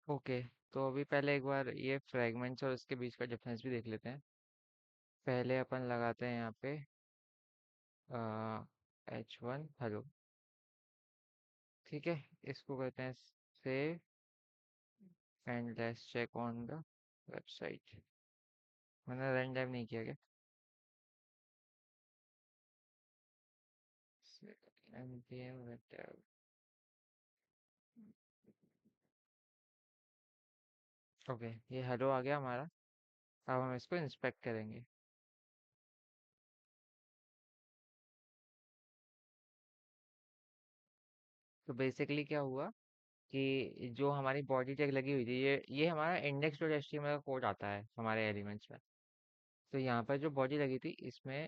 Okay. तो अभी पहले एक बार ये फ्रेगमेंट्स और इसके बीच का डिफरेंस भी देख लेते हैं। पहले अपन लगाते हैं यहाँ पे H1 हेलो। ठीक है, इसको कहते हैं save and let's check on the website. मैंने रन टाइम नहीं किया क्या? npm web dev। ओके, ये हेलो आ गया हमारा। अब हम इसको इंस्पेक्ट करेंगे। तो बेसिकली क्या हुआ कि जो हमारी बॉडी टैग लगी हुई थी, ये हमारा इंडेक्स डॉट एचटीएमएल का कोड आता है हमारे एलिमेंट्स में। तो यहाँ पर जो बॉडी लगी थी इसमें,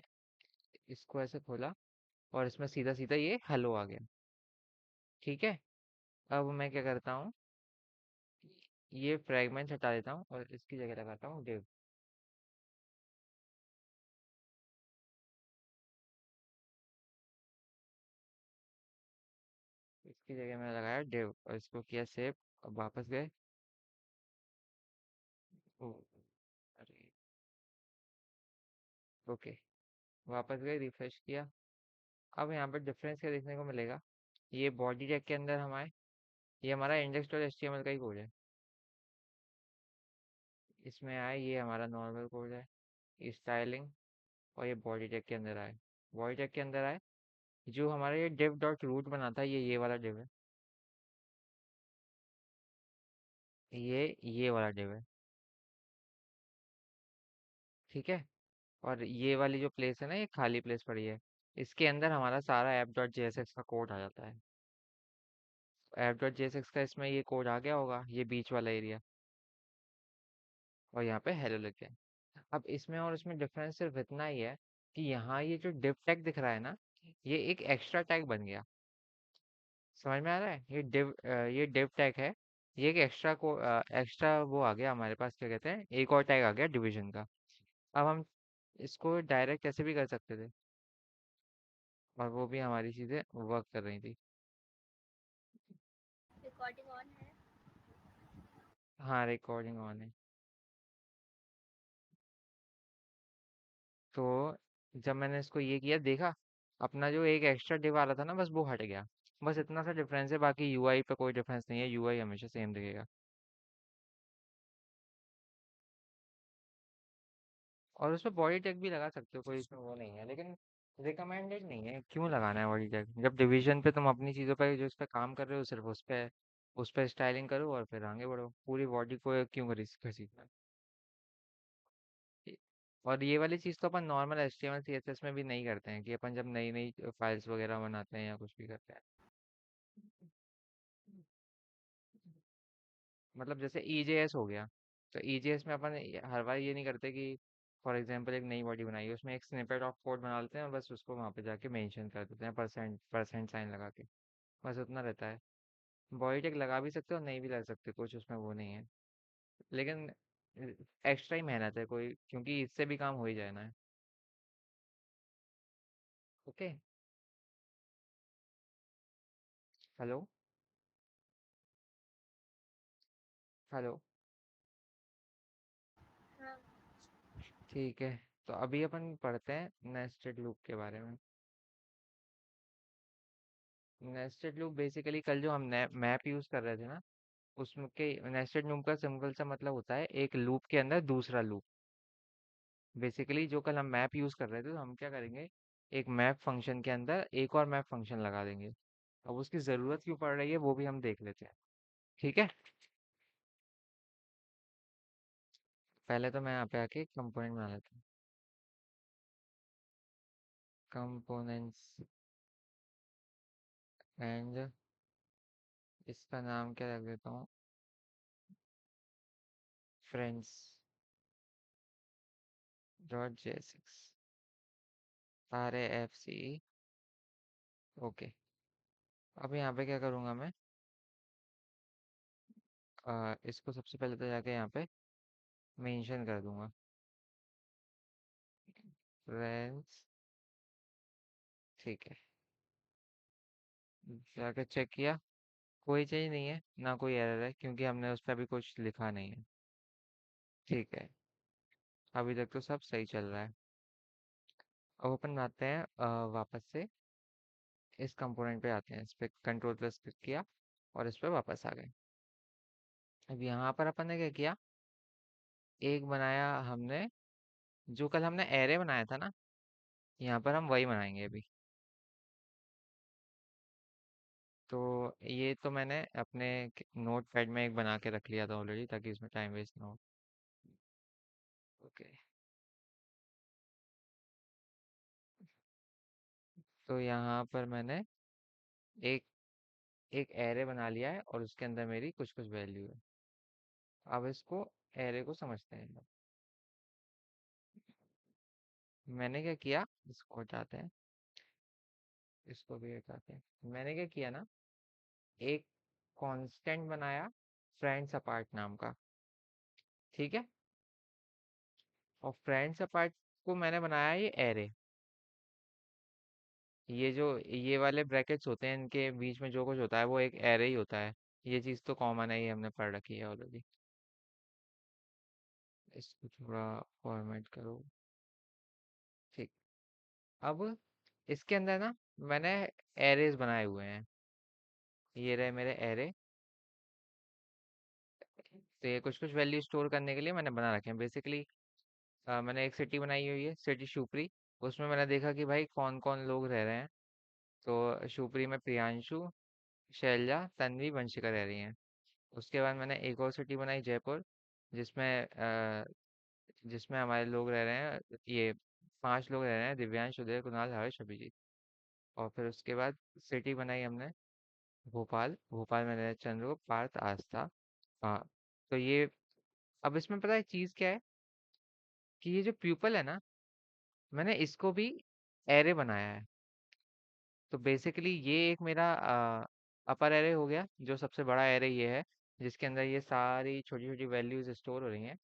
इसको ऐसे खोला और इसमें सीधा सीधा ये हेलो आ गया। ठीक है। अब मैं क्या करता हूँ, ये फ्रेगमेंट हटा देता हूँ और इसकी जगह लगाता हूँ div। इसकी जगह मैंने लगाया div और इसको किया सेव। अब वापस गए। ओ, अरे, ओके, वापस गए, रिफ्रेश किया। अब यहाँ पर डिफरेंस क्या देखने को मिलेगा। ये बॉडी टैग के अंदर हमारे, ये हमारा इंडेक्स डॉट एचटीएमएल का ही कोड है। इसमें आए, ये हमारा नॉर्मल कोड है स्टाइलिंग। और ये बॉडी टैग के अंदर आए, बॉडी टैग के अंदर आए। जो हमारा ये div डॉट रूट बनाता है, ये वाला div है। ये वाला div है। ठीक है। और ये वाली जो प्लेस है ना, ये खाली प्लेस पड़ी है। इसके अंदर हमारा सारा ऐप डॉट जेएसएक्स का कोड आ जाता है। ऐप डॉट जेएसएक्स का इसमें ये कोड आ गया होगा, ये बीच वाला एरिया। और यहाँ पे हेलो लिख गया। अब इसमें और इसमें डिफरेंस सिर्फ इतना ही है कि यहाँ ये जो div टैग दिख रहा है ना, ये एक एक्स्ट्रा टैग बन गया। समझ में आ रहा है? ये div टैग है। ये एक एक्स्ट्रा को एक्स्ट्रा वो आ गया हमारे पास, क्या कहते हैं, एक और टैग आ गया डिवीजन का। अब हम इसको डायरेक्ट ऐसे भी कर सकते थे और वो भी हमारी चीज़ें वर्क कर रही थी। रिकॉर्डिंग ऑन है। हाँ, रिकॉर्डिंग ऑन है। तो जब मैंने इसको ये किया, देखा अपना जो एक एक्स्ट्रा डिव आ रहा था ना, बस वो हट गया। बस इतना सा डिफरेंस है, बाकी यूआई पे कोई डिफरेंस नहीं है, यूआई हमेशा सेम दिखेगा। और उसमें बॉडी टैग भी लगा सकते हो, कोई इसमें वो नहीं है, लेकिन रिकमेंडेड नहीं है। क्यों लगाना है बॉडी टैग जब डिवीजन पे तुम अपनी चीज़ों पे जो इस पे काम कर रहे हो, सिर्फ उस पे स्टाइलिंग करो और फिर आगे बढ़ो, पूरी बॉडी को क्यों घसीटना है? और ये वाली चीज़ तो अपन नॉर्मल HTML CSS में भी नहीं करते हैं, कि अपन जब नई नई फाइल्स वगैरह बनाते हैं या कुछ भी करते हैं। मतलब जैसे EJS हो गया, तो EJS में अपन हर बार ये नहीं करते कि फॉर एग्जांपल एक नई बॉडी बनाई है, उसमें एक स्निपेट ऑफ कोड बना लेते हैं और बस उसको वहाँ पे जाके मेंशन कर देते हैं, परसेंट परसेंट साइन लगा के। बस उतना रहता है। बॉडी टेक लगा भी सकते हो, नहीं भी लगा सकते, कुछ उसमें वो नहीं है। लेकिन एक्स्ट्रा ही मेहनत है कोई, क्योंकि इससे भी काम हो ही जाना है। ओके। हेलो। हेलो। हाँ। ठीक है। तो अभी अपन पढ़ते हैं नेस्टेड लूप के बारे में। नेस्टेड लूप बेसिकली कल जो हम मैप यूज़ कर रहे थे ना, उसमें के नेस्टेड लूप का सिंपल सा मतलब होता है एक लूप के अंदर दूसरा लूप। बेसिकली जो कल हम मैप यूज़ कर रहे थे, तो हम क्या करेंगे, एक मैप फंक्शन के अंदर एक और मैप फंक्शन लगा देंगे। अब उसकी ज़रूरत क्यों पड़ रही है वो भी हम देख लेते हैं। ठीक है। पहले तो मैं यहाँ पे आके कंपोनेंट बना लेता हूँ। कंपोनेंट्स एंड इसका नाम क्या रख देता हूँ, friends dot JSX RAFC। Okay. अब यहाँ पे क्या करूँगा मैं, इसको सबसे पहले तो जाके यहाँ पे मेंशन कर दूंगा फ्रेंड्स। ठीक है, जाके चेक किया, कोई चीज़ नहीं है ना, कोई एरर है, क्योंकि हमने उस पर अभी कुछ लिखा नहीं है। ठीक है, अभी तक तो सब सही चल रहा है। अब अपन आते हैं वापस से इस कंपोनेंट पे आते हैं, इस पे कंट्रोल प्लस क्लिक किया और इस पे वापस आ गए। अब यहाँ पर अपन ने क्या किया, एक बनाया हमने, जो कल हमने एरे बनाया था ना, यहाँ पर हम वही बनाएंगे अभी। तो ये तो मैंने अपने नोट पैड में एक बना के रख लिया था ऑलरेडी, ताकि इसमें टाइम वेस्ट ना हो। ओके, तो यहाँ पर मैंने एक एक एरे बना लिया है और उसके अंदर मेरी कुछ कुछ वैल्यू है। अब इसको, एरे को समझते हैं। मैंने क्या किया, इसको हटाते हैं, इसको भी हटाते हैं। मैंने क्या किया ना, एक कांस्टेंट बनाया फ्रेंड्स अपार्ट नाम का। ठीक है, और फ्रेंड्स अपार्ट को मैंने बनाया ये एरे। ये जो ये वाले ब्रैकेट्स होते हैं, इनके बीच में जो कुछ होता है वो एक एरे ही होता है। ये चीज़ तो कॉमन है, ये हमने पढ़ रखी है ऑलरेडी। इसको थोड़ा फॉर्मेट करो। ठीक, अब इसके अंदर ना मैंने एरेज बनाए हुए हैं। ये रहे मेरे एरे। तो ये कुछ कुछ वैल्यू स्टोर करने के लिए मैंने बना रखे हैं बेसिकली। मैंने एक सिटी बनाई हुई है, सिटी शिवपुरी। उसमें मैंने देखा कि भाई कौन कौन लोग रह रहे हैं। तो शिवपुरी में प्रियांशु, शैलजा, तन्वी, वंशिका रह रही हैं। उसके बाद मैंने एक और सिटी बनाई, जयपुर, जिसमें जिसमें हमारे लोग रह रहे हैं, ये 5 लोग रह रहे हैं, दिव्यांश, उदय, कुणाल, हर्ष, अभिजीत। और फिर उसके बाद सिटी बनाई हमने भोपाल। भोपाल में रह रहे हैं चंद्रगुप्त, पार्थ, आस्था। हाँ, तो ये, अब इसमें पता है चीज़ क्या है, कि ये जो प्यूपल है ना, मैंने इसको भी एरे बनाया है। तो बेसिकली ये एक मेरा अपर एरे हो गया, जो सबसे बड़ा एरे ये है, जिसके अंदर ये सारी छोटी छोटी वैल्यूज स्टोर हो रही हैं।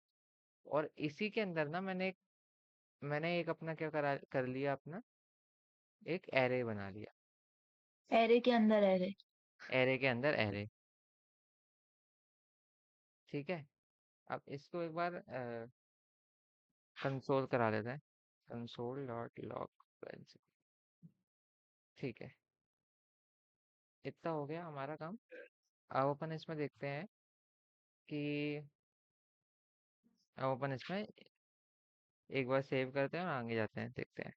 और इसी के अंदर ना मैंने एक अपना क्या कर लिया, अपना एक एरे बना लिया। एरे के अंदर एरे। एरे के अंदर एरे। ठीक है, अब इसको एक बार कंसोल करा लेते हैं, कंसोल डॉट लॉग। ठीक है, इतना हो गया हमारा काम। अब अपन इसमें देखते हैं कि, अब अपन इसमें एक बार सेव करते हैं और आगे जाते हैं, देखते हैं।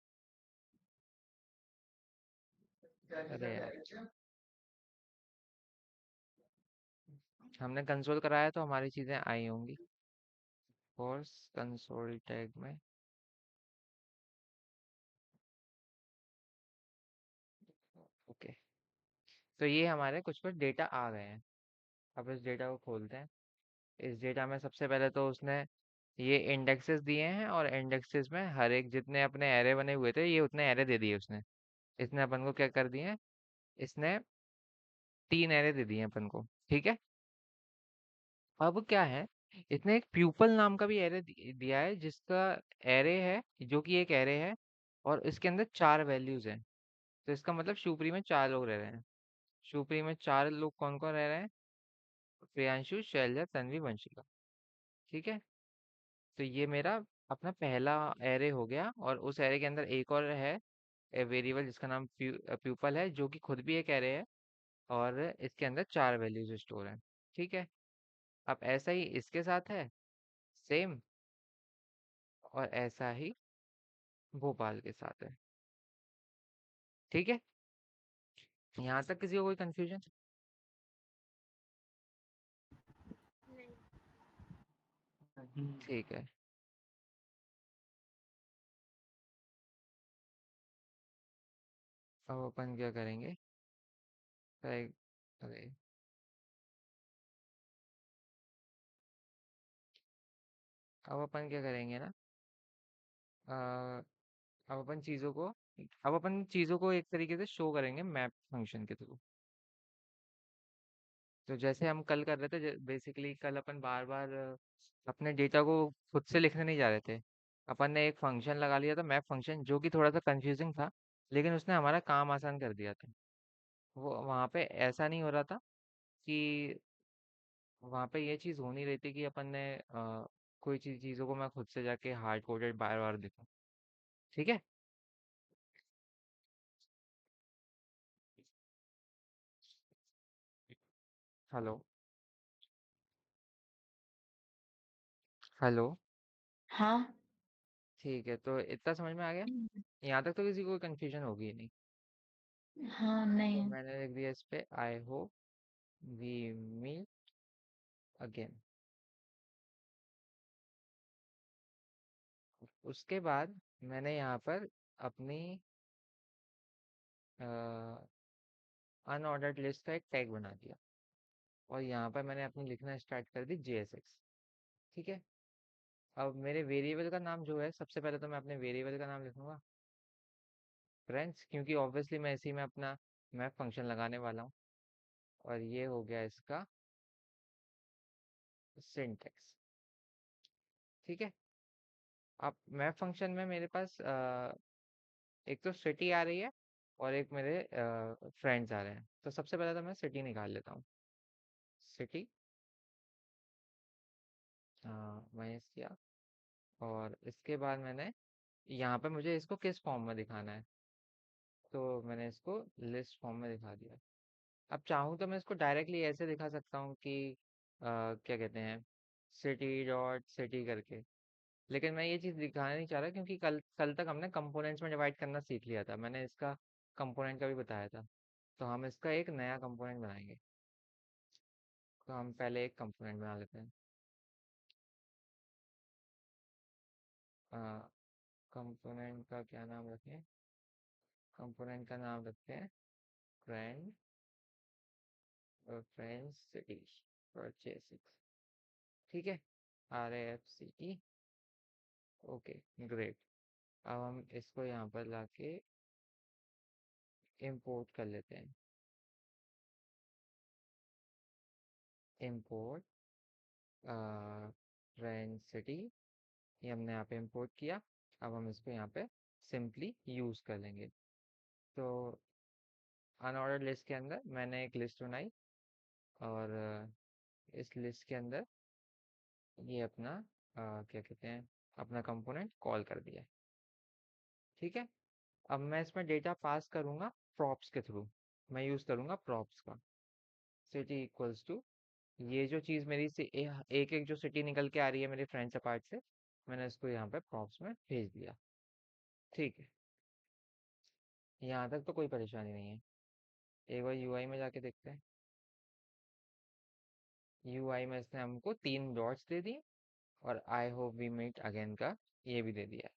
अरे यार, हमने कंसोल कराया तो हमारी चीज़ें आई होंगी। फोर्स कंसोल टैग में। ओके, तो ये हमारे कुछ कुछ डेटा आ गए हैं। अब इस डेटा को खोलते हैं। इस डेटा में सबसे पहले तो उसने ये इंडेक्सेस दिए हैं, और इंडेक्सेस में हर एक जितने अपने एरे बने हुए थे, ये उतने एरे दे दिए उसने। इसने अपन को क्या कर दिए, इसने 3 एरे दे दिए अपन को। ठीक है, अब क्या है, इसने एक प्यूपल नाम का भी एरे दिया है, जिसका एरे है, जो कि एक एरे है, और इसके अंदर 4 वैल्यूज हैं। तो इसका मतलब शिवपुरी में 4 लोग रह रहे हैं। शिवपुरी में 4 लोग कौन कौन रह रहे हैं, प्रियांशु, शैलजा, तन्वी, वंशिका। ठीक है, तो ये मेरा अपना पहला एरे हो गया, और उस एरे के अंदर एक और है वेरिएबल, जिसका नाम प्यूपल है, जो कि खुद भी एक एरे है, और इसके अंदर 4 वैल्यूज स्टोर हैं। ठीक है, अब ऐसा ही इसके साथ है, सेम, और ऐसा ही भोपाल के साथ है। ठीक है, यहाँ तक किसी को कोई कंफ्यूजन? ठीक है, अब अपन क्या करेंगे, अरे अरे, अब अपन क्या करेंगे ना, अ, अब अपन चीज़ों को अब अपन चीज़ों को एक तरीके से शो करेंगे मैप फंक्शन के थ्रू। तो जैसे हम कल कर रहे थे, बेसिकली कल अपन बार बार अपने डेटा को खुद से लिखने नहीं जा रहे थे। अपन ने एक फंक्शन लगा लिया था, मैप फंक्शन, जो कि थोड़ा सा कंफ्यूजिंग था, लेकिन उसने हमारा काम आसान कर दिया था। वो वहाँ पे ऐसा नहीं हो रहा था कि वहाँ पे ये चीज़ हो नहीं रही थी कि अपन ने कोई चीज़ों को मैं खुद से जाके हार्ड कोडेड बार बार देखूँ। ठीक है। हेलो। हेलो। हाँ। ठीक है, तो इतना समझ में आ गया। यहाँ तक तो किसी को कंफ्यूजन होगी ही नहीं। हाँ तो नहीं। मैंने लिख दिया इस पे, I hope we meet again. उसके बाद मैंने यहाँ पर अपनी अनऑर्डर्ड लिस्ट का एक टैग बना दिया, और यहाँ पर मैंने अपनी लिखना स्टार्ट कर दी JSX। ठीक है। अब मेरे वेरिएबल का नाम जो है, सबसे पहले तो मैं अपने वेरिएबल का नाम लिखूंगा फ्रेंड्स, क्योंकि ऑब्वियसली मैं इसी में अपना मैप फंक्शन लगाने वाला हूँ। और ये हो गया इसका सिंटेक्स। ठीक है। अब मैप फंक्शन में मेरे पास एक तो सिटी आ रही है, और एक मेरे फ्रेंड्स आ रहे हैं। तो सबसे पहले तो मैं सिटी निकाल लेता हूँ। सिटी माइनस किया, और इसके बाद मैंने यहाँ पे मुझे इसको किस फॉर्म में दिखाना है, तो मैंने इसको लिस्ट फॉर्म में दिखा दिया। अब चाहूँ तो मैं इसको डायरेक्टली ऐसे दिखा सकता हूँ कि क्या कहते हैं, सिटी डॉट सिटी करके। लेकिन मैं ये चीज़ दिखाना नहीं चाह रहा, क्योंकि कल कल तक हमने कंपोनेंट्स में डिवाइड करना सीख लिया था, मैंने इसका कंपोनेंट का भी बताया था। तो हम इसका एक नया कंपोनेंट बनाएंगे। तो हम पहले एक कंपोनेंट बना लेते हैं। कंपोनेंट का क्या नाम रखें? कंपोनेंट का नाम रखते हैं फ्रेंड, फ्रेंड्स सिटी परचेसिंग। ठीक है। RAFCE। Okay, great. अब हम इसको यहाँ पर लाके इंपोर्ट कर लेते हैं। इंपोर्ट फ्रेंड सिटी, ये हमने यहाँ पे इंपोर्ट किया। अब हम इसको यहाँ पे सिंपली यूज़ कर लेंगे। तो अनऑर्डर्ड लिस्ट के अंदर मैंने एक लिस्ट बनाई, और इस लिस्ट के अंदर ये अपना क्या कहते हैं, अपना कंपोनेंट कॉल कर दिया। ठीक है। अब मैं इसमें डेटा पास करूँगा प्रॉप्स के थ्रू। मैं यूज़ करूँगा प्रॉप्स का। सिटी इक्वल्स टू, ये जो चीज़ मेरी से एक एक जो सिटी निकल के आ रही है मेरे फ्रेंड्स अपार्ट से, मैंने इसको यहाँ पे प्रॉप्स में भेज दिया। ठीक है। यहाँ तक तो कोई परेशानी नहीं है। एक बार UI में जाके देखते हैं। UI में इसने हमको 3 डॉट्स दे दिए, और I hope we meet again का ये भी दे दिया।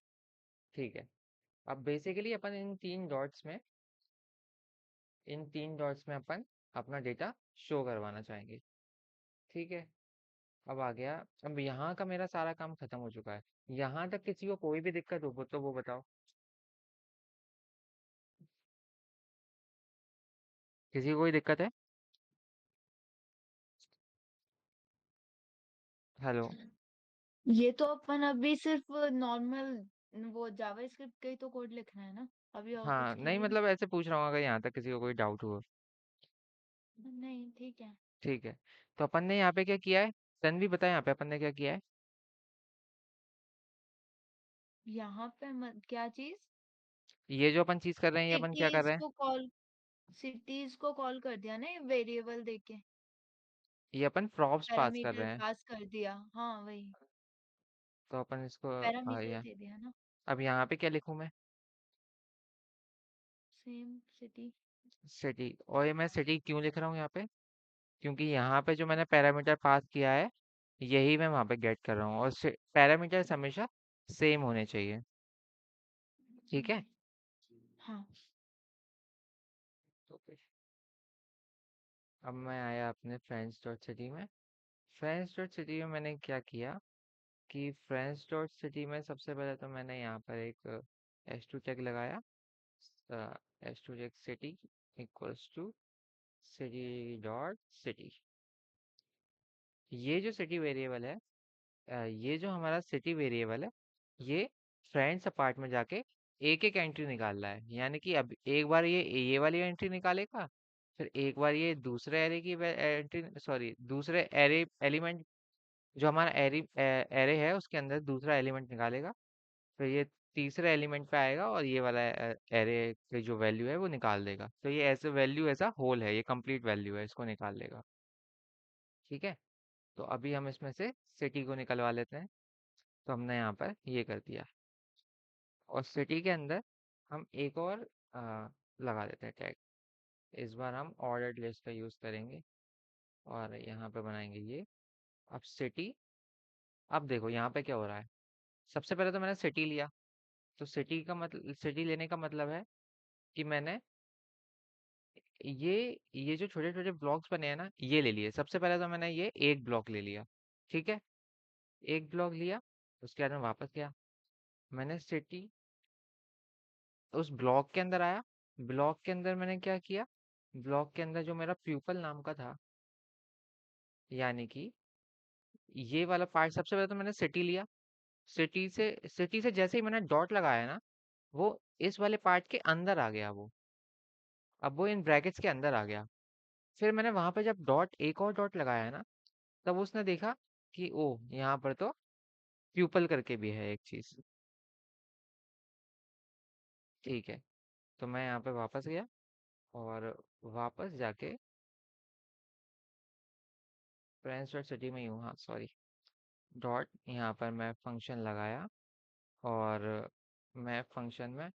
ठीक है। अब बेसिकली अपन इन 3 डॉट्स में अपन अपना डेटा शो करवाना चाहेंगे। ठीक है। अब आ गया। अब यहाँ का मेरा सारा काम खत्म हो चुका है। यहाँ तक किसी को कोई भी दिक्कत हो तो वो बताओ। किसी को कोई दिक्कत है? हेलो। ये तो अपन अभी सिर्फ नॉर्मल वो जावास्क्रिप्ट का ही तो कोड लिखना है ना। अभी और हाँ, कुछ नहीं थोड़ी ना। मतलब ऐसे पूछ रहा हूँ, अगर यहाँ तक किसी को कोई डाउट हो। नहीं ठीक है। ठीक है। तो अपन ने यहाँ पे क्या किया है, तन्वी बता यहाँ पे अपन ने क्या किया है। यहाँ पे क्या चीज। ये जो अपन चीज कर रहे हैं, ये अपन क्या कर सिटीज रहे हैं? को कॉल सिटीज को कॉल कर दिया ना वेरिएबल देके। ये अपन प्रॉप्स पास कर पैरामीटर रहे हैं। पास कर दिया हाँ वही। तो अपन इसको पैरामीटर दे दिया ना। अब यहाँ पे क्या लिखूं मैं? Same city. सिटी। और ये मैं सिटी क्यों लिख रहा हूँ यहाँ पे? क्योंकि यहाँ पे जो मैंने पैरामीटर पास किया है, यही मैं वहाँ पे गेट कर रहा हूँ, और पैरामीटर्स हमेशा सेम होने चाहिए। ठीक है। हाँ। तो फिर अब मैं आया अपने फ्रेंड्स डॉट सिटी में। फ्रेंड्स डॉट सिटी में मैंने क्या किया कि फ्रेंड्स डॉट सिटी में सबसे पहले तो मैंने यहाँ पर एक S2 टैग लगाया। S2 tag city equals to city dot city. ये जो सिटी वेरिएबल है, ये जो हमारा सिटी वेरिएबल है, ये फ्रेंड्स अपार्ट में जाके एक एक एंट्री निकाल रहा है। यानी कि अब एक बार ये वाली एंट्री निकालेगा, फिर एक बार ये दूसरे एरे की एंट्री, सॉरी दूसरे एरे एलिमेंट, जो हमारा एरे एरे है उसके अंदर दूसरा एलिमेंट निकालेगा। फिर ये तीसरे एलिमेंट पे आएगा और ये वाला एरे की जो वैल्यू है वो निकाल देगा। तो ये ऐसे वैल्यू ऐसा होल है, ये कंप्लीट वैल्यू है, इसको निकाल लेगा। ठीक है। तो अभी हम इसमें से सिटी को निकलवा लेते हैं। तो हमने यहाँ पर ये कर दिया। और सिटी के अंदर हम एक और लगा देते हैं टैग। इस बार हम ऑर्डर्ड लिस्ट का यूज़ करेंगे और यहाँ पे बनाएंगे ये। अब सिटी, अब देखो यहाँ पे क्या हो रहा है। सबसे पहले तो मैंने सिटी लिया। तो सिटी का मतलब, सिटी लेने का मतलब है कि मैंने ये जो छोटे छोटे ब्लॉक्स बने हैं ना, ये ले लिए। सबसे पहले तो मैंने ये एक ब्लॉक ले लिया। ठीक है। एक ब्लॉक लिया। उसके बाद मैं वापस गया। मैंने सिटी उस ब्लॉक के अंदर आया। ब्लॉक के अंदर मैंने क्या किया, ब्लॉक के अंदर जो मेरा प्यूपल नाम का था, यानी कि ये वाला पार्ट, सबसे पहले तो मैंने सिटी लिया। सिटी से जैसे ही मैंने डॉट लगाया ना, वो इस वाले पार्ट के अंदर आ गया वो। अब वो इन ब्रैकेट्स के अंदर आ गया। फिर मैंने वहां पे जब डॉट, एक और डॉट लगाया ना, तब उसने देखा कि ओ, यहाँ पर तो प्यूपल करके भी है एक चीज। ठीक है। तो मैं यहाँ पे वापस गया और वापस जाके फ्रेंड्स डॉट सिटी में ही हूँ, हाँ सॉरी, डॉट यहाँ पर मैं फंक्शन लगाया। और मैं फंक्शन में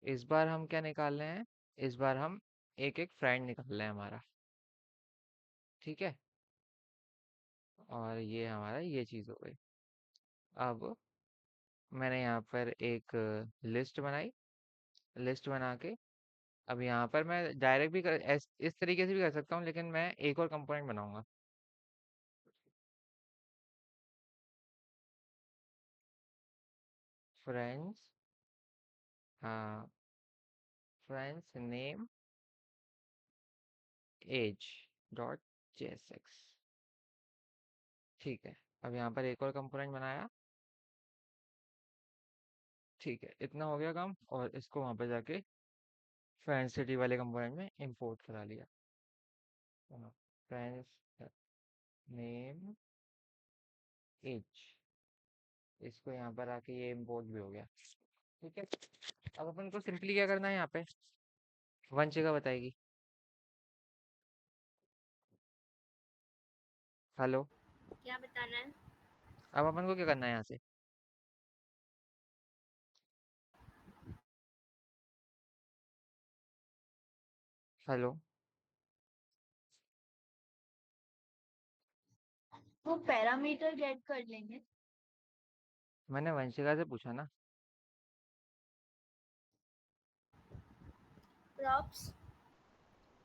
इस बार हम क्या निकाल रहे हैं, इस बार हम एक एक फ्रेंड निकाल रहे हैं हमारा। ठीक है। और ये हमारा ये चीज़ हो गई। अब मैंने यहाँ पर एक लिस्ट बनाई। लिस्ट बना के अब यहाँ पर मैं डायरेक्ट भी इस तरीके से भी कर सकता हूँ, लेकिन मैं एक और कंपोनेंट बनाऊंगा। फ्रेंड्स, हाँ, friends name as dot JSX. ठीक है। अब यहाँ पर एक और कंपोनेंट बनाया। ठीक है, इतना हो गया काम। और इसको वहाँ पे जाके फ्रेंड्स सिटी वाले कंपोनेंट में इंपोर्ट करा लिया। फ्रेंड्स नेम एज, इसको यहाँ पर आके ये इंपोर्ट भी हो गया। ठीक है। अब अपन को सिंपली क्या करना है यहाँ पे, वंशिका बताएगी। हेलो। क्या बताना है? अब अपन को क्या करना है यहाँ से। हेलो। वो पैरामीटर गेट कर लेंगे। मैंने वंशिका से पूछा ना। प्रॉप्स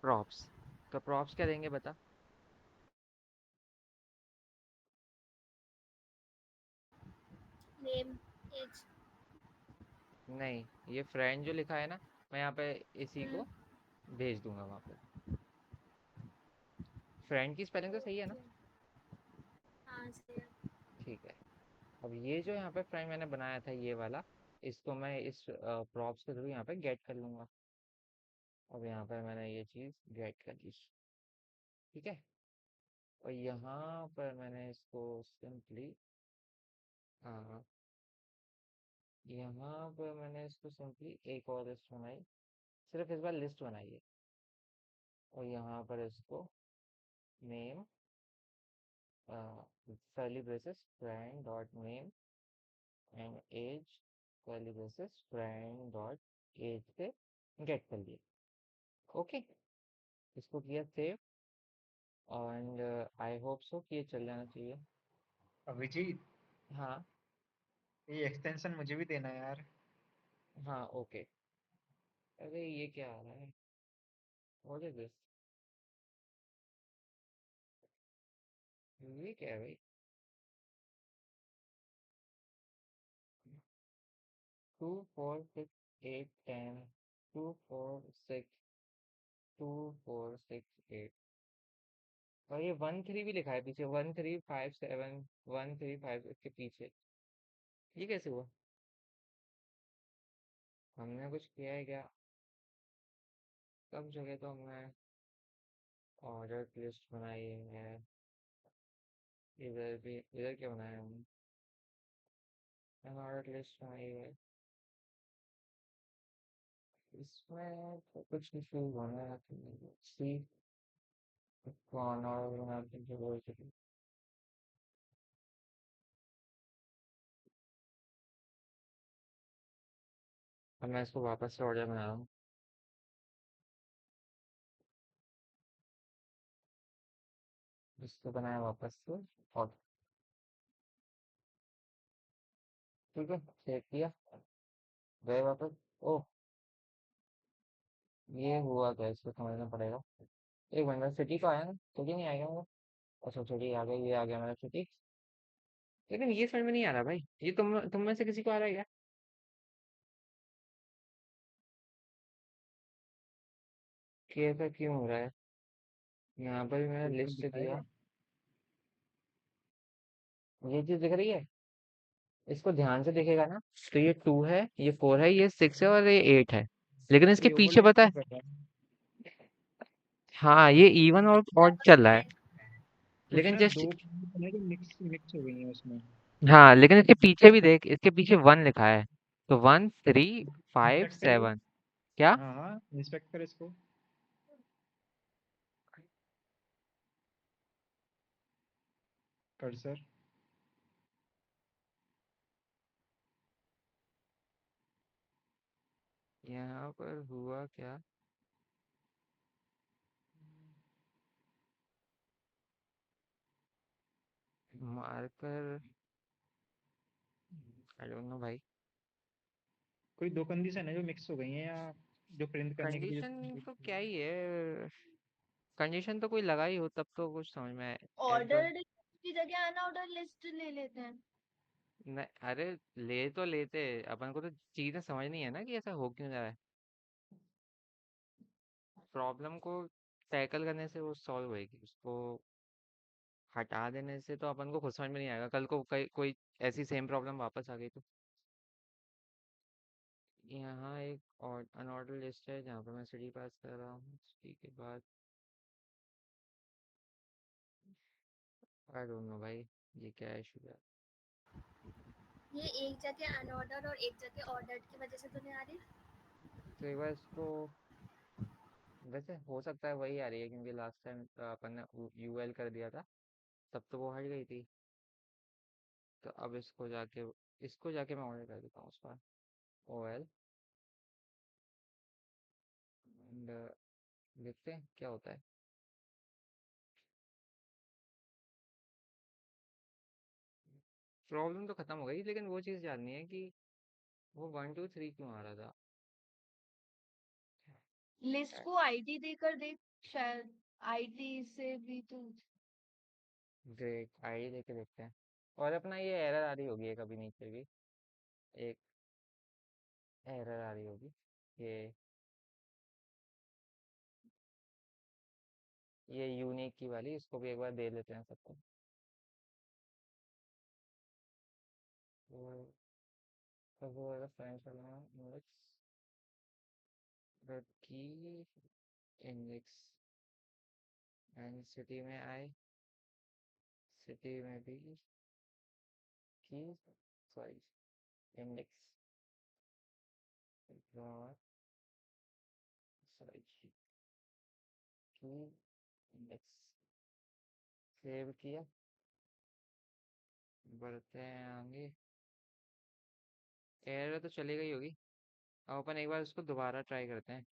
प्रॉप्स, तो प्रॉप्स क्या देंगे बता। Name as. नहीं, ये फ्रेंड जो लिखा है ना, मैं यहाँ पे इसी को भेज दूंगा वहाँ पे। फ्रेंड की स्पेलिंग तो सही है ना। ओके। हाँ सही है। ठीक है। अब ये जो यहाँ पे फ्रेंड मैंने बनाया था ये वाला, इसको मैं इस प्रॉप्स के थ्रू यहाँ पे गेट कर लूंगा। अब यहाँ पर मैंने ये चीज़ गेट कर ली। ठीक है। और यहाँ पर मैंने इसको सिंपली, यहाँ पर मैंने इसको सिंपली एक और लिस्ट बनाई। सिर्फ इस बार लिस्ट बनाई है। और यहाँ पर इसको name, curly braces friend dot name and age curly braces friend dot age पे गेट कर लिए। ओके। इसको किया save. And I hope so कि ये चल जाना चाहिए। अभिजीत, हाँ। ये एक्सटेंशन मुझे भी देना है यार। हाँ ओके। अरे ये क्या आ रहा है, व्हाट इज दिस, ये क्या है भाई। 2 4 6 8 10, 2 4 6 2 4 6 8। और ये 1 3 भी लिखा है पीछे, 1 3 5 7, 1 3 5 इसके पीछे। ये कैसे हुआ, हमने कुछ किया है क्या। सब जगह तो हमने ऑर्डर लिस्ट बनाई है। इधर भी, इधर क्या बनाया हमने? ऑर्डर लिस्ट बनाई है। इसमें तो कुछ इशू होना है। सी कौन ऑर्डर बनाते हैं बोल के। अब मैं इसको वापस से ऑर्डर बना रहा हूँ। इसको बनाया वापस से। और ठीक है, चेक किया, गए वापस। ओह, ये हुआ क्या, इसको समझना पड़ेगा। एक मिनट, सिटी को आया ना, सिटी नहीं आएगा मेरा। अच्छा सिटी आ गया, ये आ गया मेरा सिटी। लेकिन ये समझ में नहीं आ रहा भाई, ये तुम में से किसी को आ रहा है क्या? कि ऐसा क्यों हो रहा है? यहाँ पर भी मैंने बिल्कुल लिस्ट दिखाएगा। किया। ये चीज दिख रही है, इसको ध्यान से देखेगा ना, तो ये 2 है, ये 4 है, ये 6 है और ये 8 है। लेकिन इसके ये पीछे ओवरलैप पता है, क्यों कर रहा है? हाँ ये इवन और ऑड चल रहा है। कुछ लेकिन ना जस्ट, दो combination है जो मिक्स मिक्स हो गई है उसमें। हाँ लेकिन इसके पीछे भी देख, इसके पीछे 1 लिखा है। तो 1 3 5 इंस्पेक्ट करिए। 7 क्या? हाँ हाँ, इंस्पेक्ट कर इसको। कर्सर। यहाँ पर हुआ क्या? मार्कर, आई डोंट नो भाई। कोई दो कंडीशन है जो मिक्स हो गई हैं, या जो प्रिंट करने के लिए कंडीशन तो क्या ही है, कंडीशन तो कोई लगा ही हो तब तो कुछ समझ में आए। एफ डॉट, ऑर्डर की जगह अनऑर्डर लिस्ट ले लेते हैं। अरे ले तो लेते, अपन को तो चीजें समझनी है ना कि ऐसा हो क्यों रहा है। प्रॉब्लम को टैकल करने से वो सॉल्व होएगी, उसको हटा देने से तो अपन को खुद समझ में नहीं आएगा। कल को कोई ऐसी सेम प्रॉब्लम वापस आ गई तो। यहाँ एक और अनऑर्डर लिस्ट है जहाँ पर मैं सिटी पास कर रहा हूँ, सिटी के बाद आई डोंट नो भाई, ये क्या इशू है। ये एक जगह अनऑर्डर और एक जगह ऑर्डर्ड की वजह से तो नहीं आ रही। तो एक बार इसको, वैसे हो सकता है वही आ रही है क्योंकि लास्ट टाइम अपन ने यूएल कर दिया था, तब तो वो हट गई थी। तो अब इसको जाके मैं ऑर्डर कर देता हूँ उस पर ओ एल, एंड देखते हैं क्या होता है। प्रॉब्लम तो खत्म हो गई, लेकिन वो चीज़ जाननी है कि वो 1 2 3 क्यों आ रहा था। लिस्ट को आईडी देकर देख, शायद आईडी से भी तो। देख आईडी लेके देखते हैं। और अपना ये एरर आ रही होगी एक, अभी नीचे भी एक एरर आ रही होगी। ये यूनिक की वाली, इसको भी एक बार दे लेते हैं सबको। तो सबसे ज़्यादा फ्रेंच वाला इंडेक्स, की इंडेक्स, एंड सिटी में आए, सिटी में भी की, सॉरी, इंडेक्स डॉट, सॉरी, की इंडेक्स, सेव किया, बढ़ते हैं आगे। एरर तो चली गई होगी, अब अपन एक बार उसको दोबारा ट्राई करते हैं।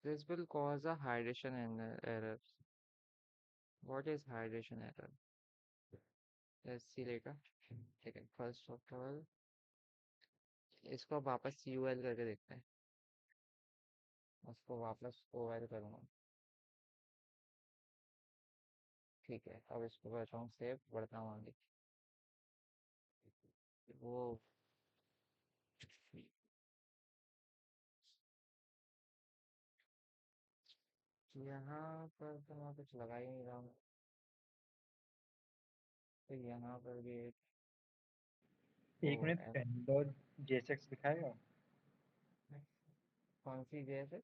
This will cause a hydration error. What is hydration error? Let's see later. ठीक है, फर्स्ट ऑफ ऑल इसको वापस यूएल करके देखते हैं। उसको वापस ओएल करूँगा। ठीक है, अब इसको करता हूँ सेव, बढ़ता हूँ आगे। वो यहाँ पर तो मैं कुछ लगा ही नहीं रहा हूँ, तो यहाँ पर भी एक ओ एक मिनट, एल, डॉट जेएसएक्स दिखाएगा। कौन सी जैसे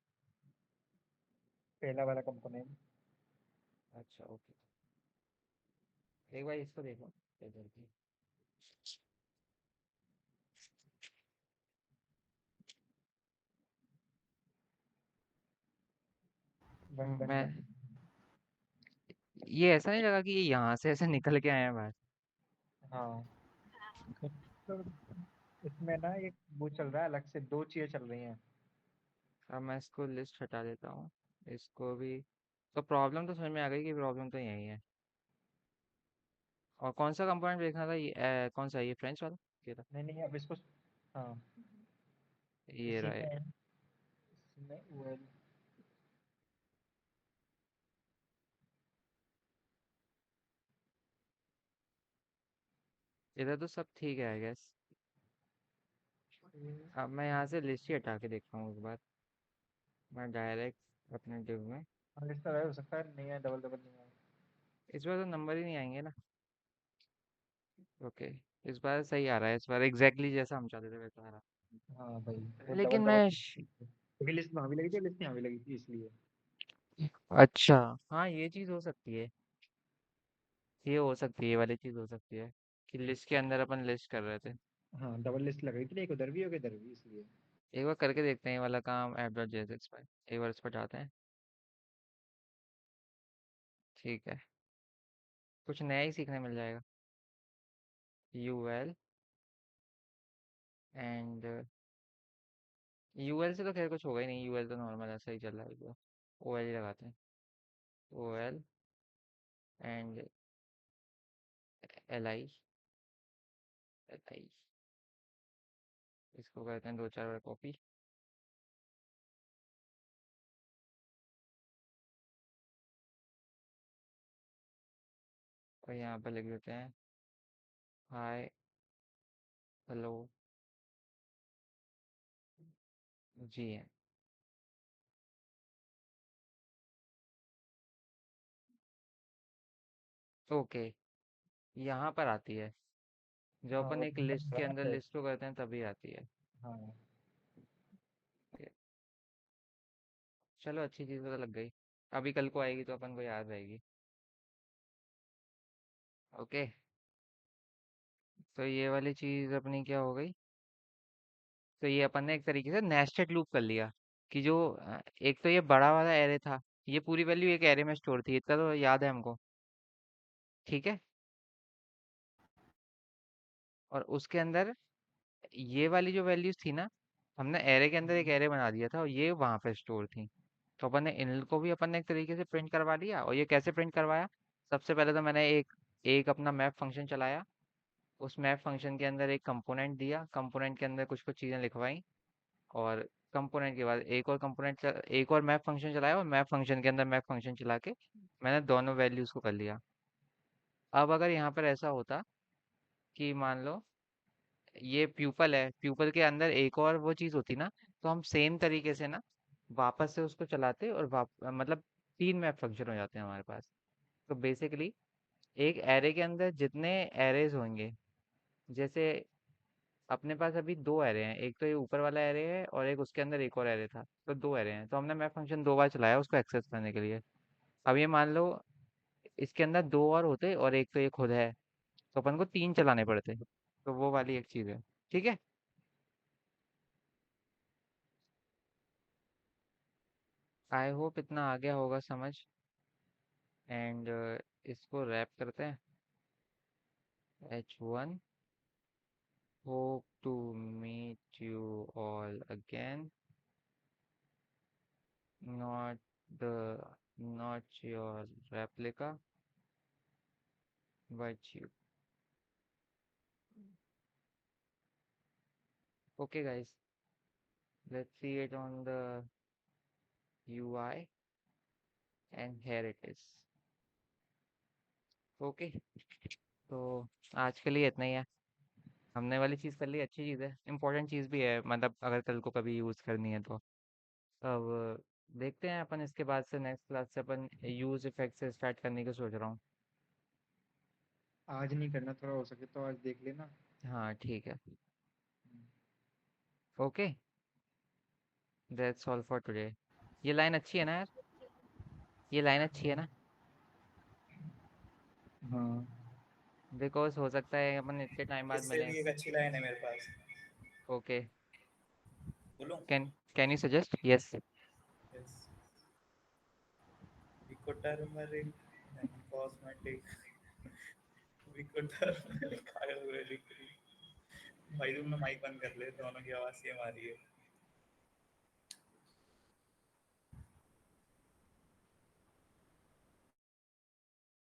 पहला वाला कंपोनेंट। अच्छा ओके, एक बार इसको देखो इधर की। वन वन मैं वन। ये ऐसा नहीं लगा कि ये यहाँ से ऐसे निकल के आए हैं बाहर? हाँ। तो इसमें ना एक वो चल रहा है, अलग से दो चीजें चल रही हैं। अब मैं इसको लिस्ट हटा देता हूँ, इसको भी। तो प्रॉब्लम तो समझ में आ गई कि प्रॉब्लम तो यही है। और कौन सा कंपोनेंट देखना था ये, कौन सा, ये फ्रेंच वाला? ये रहा। नहीं नहीं, अब इसको। हाँ। ये इसी रहा में ये। इसमें well, इधर तो सब ठीक है आई गेस। अब मैं यहाँ से लिस्ट ही हटा के देखता हूँ एक बार। मैं डायरेक्ट अपने डिव में। लिस्ट तो हो सकता है, नहीं है, डबल डबल नहीं है। इस बार तो नंबर ही नहीं आएंगे ना। ओके, इस बार सही आ रहा है, इस बार एग्जैक्टली जैसा हम चाहते थे वैसा आ रहा हाँ भाई, वो है। डबल लेकिन डबल। मैं क्योंकि लिस्ट वहाँ भी लगी थी, लिस्ट यहाँ भी लगी थी, इसलिए। अच्छा, हाँ ये चीज़ हो सकती है। ये हो सकती है, ये वाली चीज़ हो सकती है कि लिस्ट के अंदर अपन लिस्ट कर रहे थे। हाँ, डबल लिस्ट लग रही थी, एक उधर भी और इधर भी, इसलिए। एक बार करके देखते हैं ये वाला काम ऐप डॉट जेएसएक्स पर। एक बार इस पर जाते हैं। ठीक है, कुछ नया ही सीखने मिल जाएगा। यूएल एंड यूएल से तो खैर कुछ होगा ही नहीं, यूएल तो नॉर्मल ऐसा ही चल रहा है। ओएल ही लगाते हैं। O L and L I. L I, इसको करते हैं 2-4 बार कॉपी। और यहाँ पर लिख देते हैं हाय हेलो जी है। ओके, यहाँ पर आती है जब हाँ, अपन वो एक नंबर लिस्ट चल के रहा है अंदर ना, लिस्ट को करते हैं तभी आती है। हाँ। Okay, चलो अच्छी चीज़ पता लग गई। अभी कल को आएगी तो अपन को याद रहेगी। ओके, तो ये वाली चीज़ अपनी क्या हो गई? तो ये अपन ने एक तरीके से नेस्टेड लूप कर लिया कि जो एक तो ये बड़ा वाला एरे था, ये पूरी वैल्यू एक एरे में स्टोर थी, इतना तो याद है हमको। ठीक है, और उसके अंदर ये वाली जो वैल्यूज थी ना, हमने एरे के अंदर एक एरे बना दिया था और ये वहां पे स्टोर थी। तो अपन ने इनको भी अपन ने एक तरीके से प्रिंट करवा लिया। और ये कैसे प्रिंट करवाया? सबसे पहले तो मैंने एक एक अपना मैप फंक्शन चलाया। उस मैप फंक्शन के अंदर एक कंपोनेंट दिया, कंपोनेंट के अंदर कुछ कुछ चीज़ें लिखवाई। और कंपोनेंट के बाद एक और मैप फंक्शन चलाया, और मैप फंक्शन के अंदर मैप फंक्शन चला के मैंने दोनों वैल्यूज को कर लिया। अब अगर यहाँ पर ऐसा होता कि मान लो ये प्यूपल है, प्यूपल के अंदर एक और वो चीज़ होती ना, तो हम सेम तरीके से ना वापस से उसको चलाते और मतलब 3 मैप फंक्शन हो जाते हैं हमारे पास। तो बेसिकली एक एरे के अंदर जितने एरेज होंगे, जैसे अपने पास अभी 2 एरे हैं, एक तो ये ऊपर वाला एरे है और एक उसके अंदर एक और एरे था, तो 2 एरे हैं। तो हमने मैप फंक्शन 2 बार चलाया उसको एक्सेस करने के लिए। अब ये मान लो इसके अंदर 2 और होते और एक तो ये खुद है, तो अपन को 3 चलाने पड़ते। तो वो वाली एक चीज़ है। ठीक है, आई होप इतना आ गया होगा समझ। एंड इसको रैप करते हैं। H1, hope to meet you all again, not the not your replica but you. Okay guys, let's see it on the UI, and here it is. Okay, तो आज के लिए इतना ही है। हमने वाली चीज़ कर ली, अच्छी चीज़ है, इम्पोर्टेंट चीज़ भी है, मतलब अगर कल को कभी यूज़ करनी है तो। अब देखते हैं अपन, इसके बाद से नेक्स्ट क्लास से अपन यूज़ इफेक्ट से स्टार्ट करने की सोच रहा हूँ। आज नहीं करना, थोड़ा हो सके तो आज देख लेना। हाँ ठीक है। Okay, that's all for today. ये लाइन अच्छी है ना यार? ये लाइन अच्छी है ना? हाँ बिकॉज हो सकता है अपन इतने टाइम बाद इससे मिले। भी एक अच्छी लाइन है मेरे पास, ओके, बोलूं? Can you suggest? Yes. Yes. Vico turmeric and cosmetic. Vico turmeric Ayurvedic cream. भाई तुमने माइक बंद कर ले, दोनों की आवाज सेम आ रही है।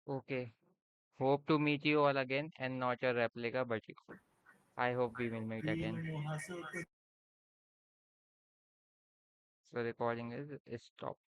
Okay, hope to meet you all again and not your replica but you. I hope we will meet again. वहां से So recording is stopped.